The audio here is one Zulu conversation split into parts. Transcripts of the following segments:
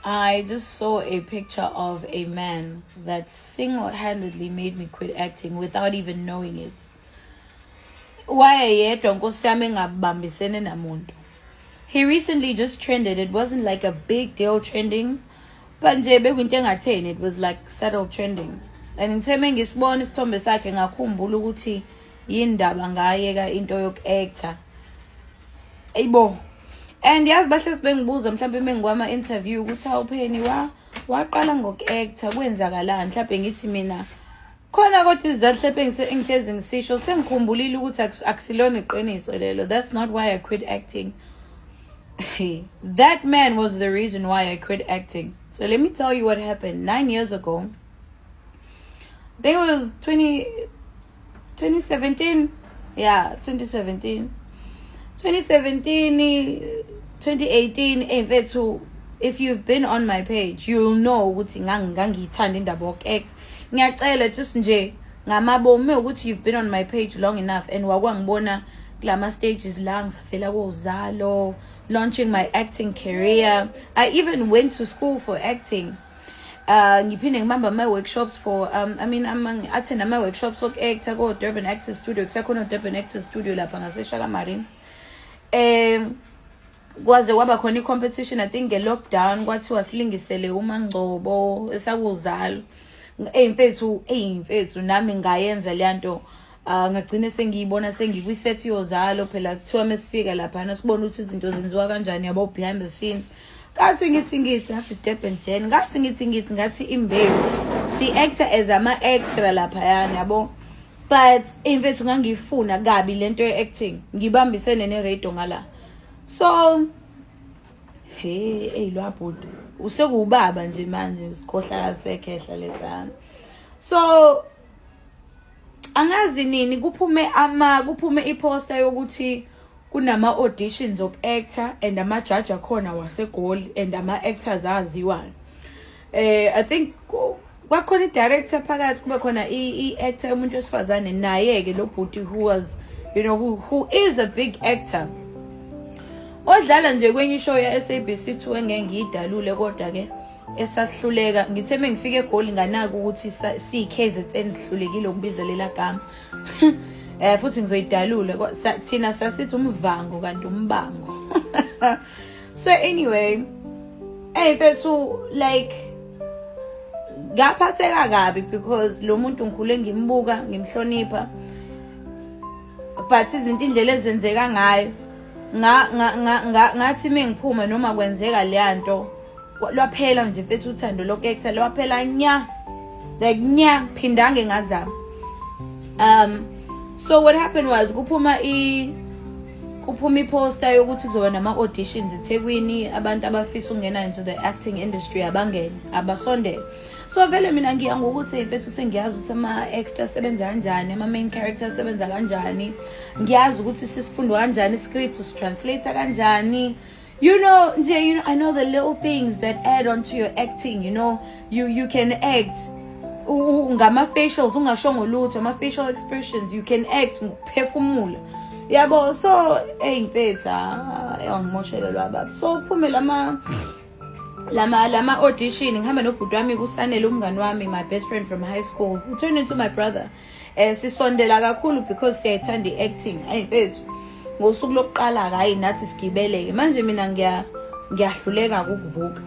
I just saw a picture of a man that single-handedly made me quit acting without even knowing it. Wayeyedwa Nkosi yami engabambisene namuntu. He recently just trended. It wasn't like a big deal trending, but nje bekuyinto engatheni, it was like settled trending. And ngithe ngisibona isithombe sakhe ngakhumbula ukuthi yindaba ngayeka into yoku-actor. Ayibo. And yazi bahle sibengibuza mhlawumbe mengikwama interview ukuthi awupheni waqala ngoku-actor kwenzakalani mhlawumbe ngithi mina khona kodwa izizathu mhlawumbe engihlezi ngisisho sengikhumbulile ukuthi akusilona iqiniso lelo. That's not why I quit acting. That man was the reason why I quit acting. So let me tell you what happened 9 years ago. I think it was 2017. Yeah, 2017. 2017, 2018, if you've been on my page, you'll know ukuthi ngangithanda indaba yoku-act. Ngiyacela just nje ngamabomu ukuthi you've been on my page long enough and wakwangibona kulama stages la ngisafela koZalo, launching my acting career. I even went to school for acting. Ngiphinde ngibamba my workshops for attend my workshops woku-actor ko Durban Actors Studio. Kusakhona Durban Actors Studio lapha ngaseShaka Marine. Kwaze kwaba khona i-competition, I think nge-lockdown kwathiwa silingisele uMangcobo esakuZalo. Mfethu nami ngayenza leyanto. Ngagcina sengiyibona sengikwi-set yoZalo phela kuthiwa mesifika laphana sibona ukuthi izinto zenziwa kanjani yabo behind the scenes. Ngathi Durban Jen, ngathi imbewu si-actor as ama-extra laphayana yabo. But mfethu ngangifuna kabi lento ye-acting, ngibambisene ne-radio ngala. So lwabhuti usekuwubaba nje manje sikhohlakala sekhehla lesana. So angazi nini kuphume i-poster yokuthi kunama auditions of actor and ama judge akhona waseGoli and ama actors aziwa. I think kwakhona i-director phakathi kube khona i-actor umuntu wesifazane naye ke lo bhuti who who is a big actor. Odlala nje kwenye show ya SABC2 engeke ngiyidalule kodwa ke esahluleka ngithe mengifike eGoli nganaka ukuthi si-KZN sihlulekile ukubiza lela gama. Futhi ngizoyidalula thina sasithi umvango kanti umbango. So anyway, mfethu like ngaphatheka kabi because lo muntu ngikhule ngimbuka ngimhlonipha, but izinto indlela ezenzeka ngayo ngathi mengiphuma noma kwenzeka leyanto lwaphela nje mfethu uthando loku-actor lwaphela like phindange ngazama. So what happened was kuphuma i-poster yokuthi kuzoba nama-auditions eThekwini, abantu abafisa ukungena into the acting industry abangene abasondele. So vele mina ngiya ngokuthi mfethu sengiyazi ukuthi ama-extra asebenza kanjani, ama-main characters asebenza kanjani, ngiyazi ukuthi sisifundwa kanjani i-script usitranslate kanjani. I know the little things that add on to your acting. You can act ngama-facials ungashongo lutho, ama-facial expressions, you can act ngokuphefumula yabo. So mfethu angimoshele lwababa. So kuphume lama audition ngihamba nobhuti wami kuSanele umngani wami, my best friend from high school, who turned into my brother. Sisondela kakhulu because siyayithanda i-acting. Mfethu ngosuku lokuqala hayi nathi sigibeleke manje mina ngiyahluleka ukuvuka.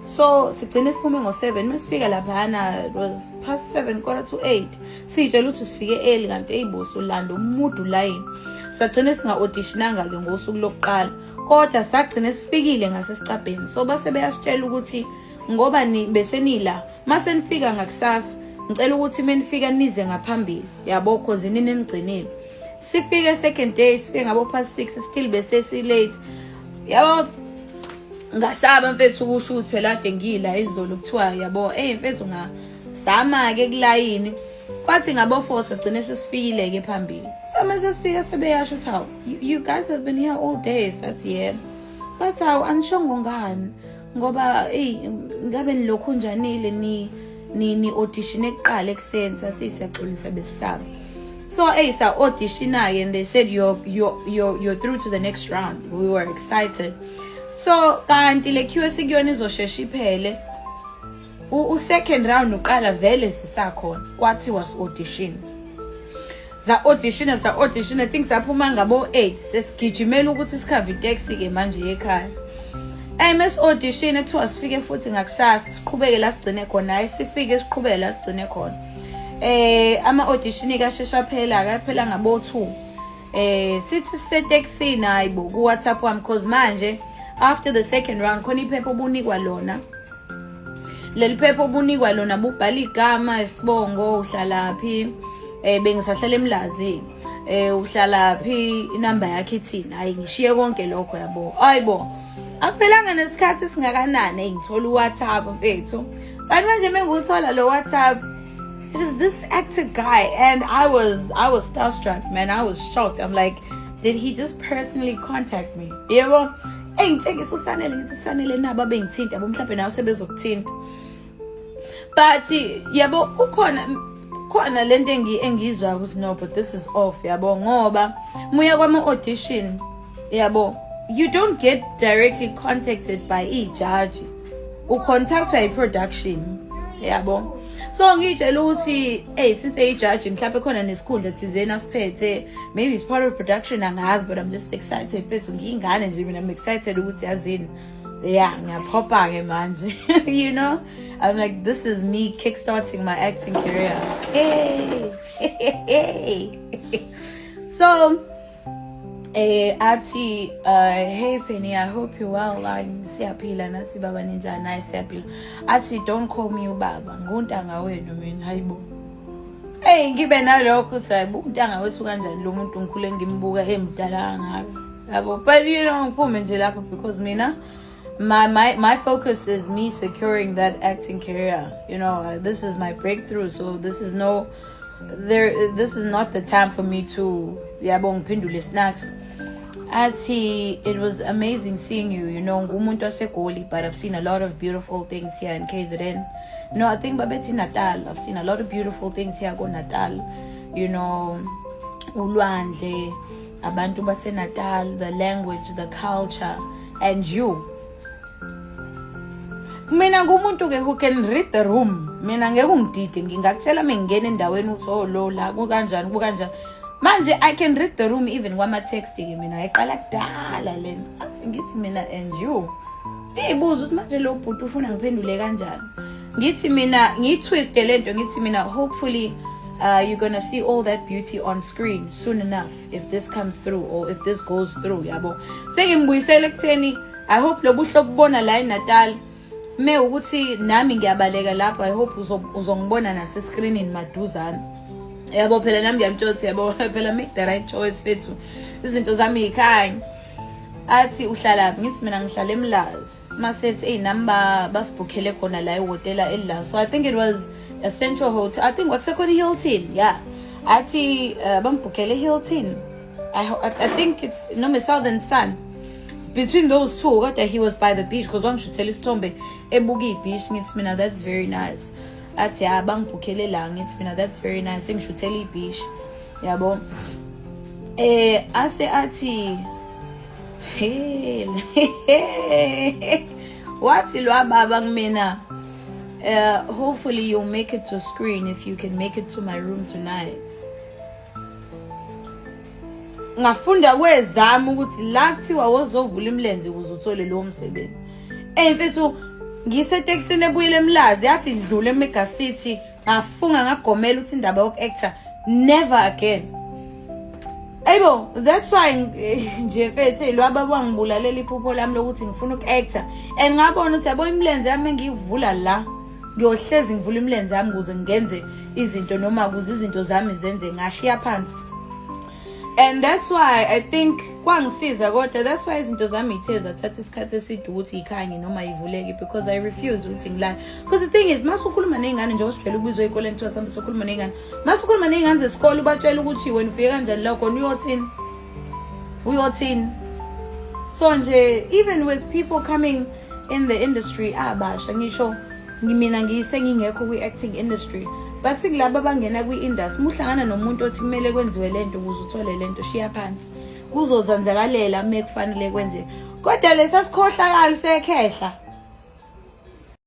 So sigcine siphume ngo7 masifika laphana, it was past 7 quarter-to-8. Sitshela ukuthi sifike early kanti eyibuso landa umudu line. Sagcine singa-auditionanga ke ngosuku lokuqala, kodwa sagcine sifikile ngasesicabheni. So base beyasitshela ukuthi ngoba bese nila mase nifika ngakusasa ngicela ukuthi menifika nize ngaphambili yabo cause nini nigcinile. Sifike second day sifike ngabo past 6 still bese si late yabo. Ngasaba mfethu ukusho ukuthi phela ade ngila izolo kuthiwa yabo mfethu ngasama ke kulayini kwathi ngabo 4 sagcine sesifikile ke phambili. Samase sifika sebeyasho ukuthi you guys have been here all day. Sathi yebo, but anishongo ngani ngoba ngabe nilokhu njanile ni audition ekuqala ekuseni. Sathi siyaxolisa besisaba. So sa audition and they said you're through to the next round. We were excited. So kanti le QS kuyona izoshesha iphele. U-second round uqala vele sisakhona kwathiwa si-audition. Za-audition, I think saphuma ngabo-8 sesigijimela ukuthi sikhave itaxi-ke manje ekhaya. Mes-audition ekuthiwa sifike futhi ngakusasa siqhubeke la sigcine khona. Hayi sifike siqhubeke la sigcine khona. Ama-audition kashesha phela ngabo-2. Sithi siseteksini hayibo ku-WhatsApp wami because manje after the second round khona iphepha obunikwa lona. Leli phepha obunikwa lona bubhala igama, isibongo, uhlalaphi, bengisahlala eMlazi, uhlalaphi, inamba yakhe ithini. Hayi ngishiye konke lokho yabo. Hayibo. Akuphelanga nesikhathi singakanani ngithola uWhatsApp mfethu. But manje menguthola lo WhatsApp, it is this actor guy and I was starstruck, man. I was shocked. I'm like, did he just personally contact me? Yebo. Ngitshengisa uSanele ngithi Sanele nabo bengithinta yabo mhlawumbe nawe sebezokuthinta. But yabo khona lento engizwa ukuthi no, but this is off yabo ngoba muya kwama audition yabo, you don't get directly contacted by judge. U contact by production yabo. So ngitshela ukuthi since judge mhlawumbe khona nesikhundla thizena siphethe, maybe it's part of production angazi, but I'm just excited mfethu ngiyingane nje mina I'm excited ukuthi yazini ngiyaphopha ke manje. You know, I'm like, this is me kickstarting my acting career. Hey. So athi hey Penny, I hope you're well. Siyaphila nathi baba ninjani? Naye siyaphila. Athi don't call me ubaba, nguntanga wenu mina. Hayibo. Ngibe nalokho uthi hayibo untanga wethu kanjani lo muntu ngikhule ngimbuka emdala ngaka. Yabo, but you know ngiphume nje lapho because mina my focus is me securing that acting career. You know, this is my breakthrough, so this is not the time for me to yabo ngiphendule snacks. Athi it was amazing seeing you. You know, ngumuntu waseGoli, but I've seen a lot of beautiful things here in KZN. No, I think babethi Natal. I've seen a lot of beautiful things here go Natal. You know, ulwandle, abantu base Natal, the language, the culture, and you. Mina ngumuntu ke who can read the room. Mina ngeke ungidide ngingakutshela mengena endaweni uthi oh lo la kukanjani. Manje I can read the room even kwama text ke mina eqala kudala lena. Athi ngithi mina and you. Ibuza uthi manje lo bhuti ufuna ngiphendule kanjani. Ngithi mina ngitwist lento ngithi mina hopefully you're going to see all that beauty on screen soon enough if this comes through or if this goes through yabo. Sengimbuyisela ekutheni I hope lo buhlo kubona la eNatal. Me ukuthi nami ngiyabaleka lapho. I hope uzongibona nase screenini maduzana. Yabo phela nami ngiyamtshotha yabo phela make the right choice fethu. Izinto zami ikhaya. Athi uhlalaphi ngithi mina ngihlala eMlazi. Masethi number basibhukhele khona la ehotela eLazi. So I think it was a Central Hotel. I think kwakusekhona Hilton. Yeah. Athi bambhukhele Hilton. I think it's noma Southern Sun. Between those two, he was by the beach because one should tell his tombe ebuki beach ngithi mina that's very nice. Athi bangibhukhele la ngithi mina that's very nice. Ngisho tell beach. Yabo. Ase athi wathi lo baba ngimina hopefully you'll make it to screen if you can make it to my room tonight. Ngafunda kwezami ukuthi la kuthiwa wozovula imlenze ukuze uthole lo msebenzi. Mfethu ngiseteksini ebuyile eMlazi yathi idlule eMega City ngafunga ngagomela ukuthi indaba yokuactor never again. Ayibo, that's why nje mfethu lo baba wangibulalela iphupho lami lokuthi ngifuna ukuactor and ngabona ukuthi yabo imlenze yami ngivula la ngiyohlezi ngivula imlenze yami ukuze ngenze izinto noma ukuze izinto zami zenze ngashiya phansi. And that's why I think kwangisiza kodwa that's why izinto zami ithe zathatha isikhathi eside ukuthi ikhanye noma ivuleke because I refuse ukuthi ngilale. Because the thing is masukhuluma nezingane nje osijwayele ukubizwa ezikoleni kuthiwa sambe sokhuluma nezingane. Masukhuluma nezingane zesikole ubatshela ukuthi wena ufike kanjani la khona uyothini. So nje even with people coming in the industry abasha ngisho ngimina ngiyisengingekho kwi-acting industry. But ngilaba bangena kwi-industry muhlangana nomuntu othi kumele kwenziwe lento ukuze uthole lento shiya phansi kuzozanzakalela mekufanele kwenze kodwa lesasikhohlakali sekhehla